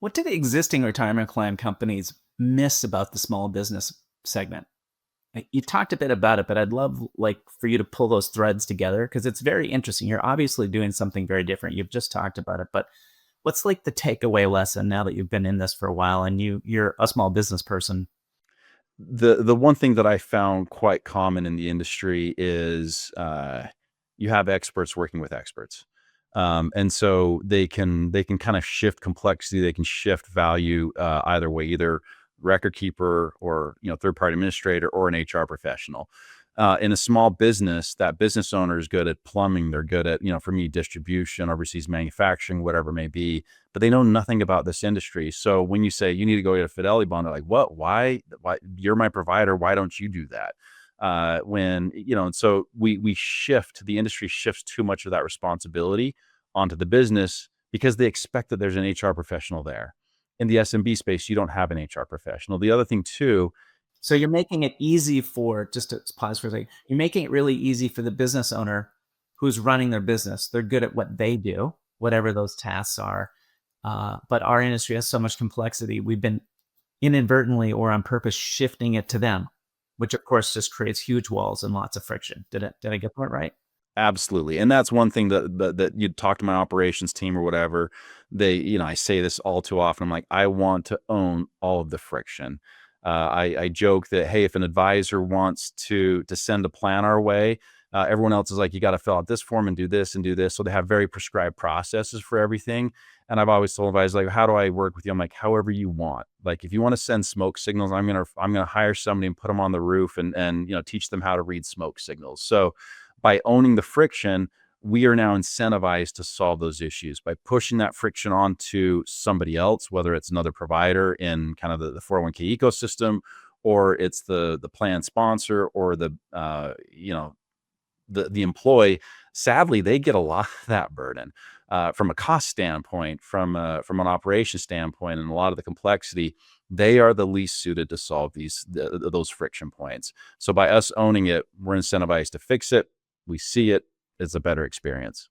What do the existing retirement plan companies miss about the small business segment? You talked a bit about it, but I'd love like for you to pull those threads together because it's very interesting. You're obviously doing something very different. You've just talked about it, but what's like the takeaway lesson now that you've been in this for a while and you're a small business person? The one thing that I found quite common in the industry is, you have experts working with experts. And so they can kind of shift complexity, they can shift value, either way, either record keeper or, third party administrator or an HR professional. In a small business, that business owner is good at plumbing, they're good at, for me, distribution, overseas manufacturing, whatever it may be, but they know nothing about this industry. So when you say you need to go get a fidelity bond, they're like, what? Why? You're my provider. Why don't you do that? And so we shift, the industry shifts too much of that responsibility onto the business because they expect that there's an HR professional there. In the SMB space, you don't have an HR professional. The other thing too, So you're making it easy for, just to pause for a second, you're making it really easy for the business owner who's running their business. They're good at what they do, whatever those tasks are. But our industry has so much complexity. We've been inadvertently or on purpose shifting it to them, which of course just creates huge walls and lots of friction. Did I get that right? absolutely, and that's one thing that you talk to my operations team or whatever, I say this all too often, I'm like, "I want to own all of the friction." I joke that, "Hey, if an advisor wants to send a plan our way, everyone else is like, you gotta fill out this form and do this," so they have very prescribed processes for everything, and I've always told advisors, like, "How do I work with you?" I'm like, "However you want." Like, if you wanna send smoke signals, I'm gonna hire somebody and put them on the roof and teach them how to read smoke signals. So by owning the friction, we are now incentivized to solve those issues by pushing that friction onto somebody else, whether it's another provider in kind of the 401(k) ecosystem, or it's the plan sponsor or the employee. Sadly, they get a lot of that burden from a cost standpoint, from an operation standpoint, and a lot of the complexity. They are the least suited to solve those friction points. So by us owning it, we're incentivized to fix it. We see it. It's a better experience.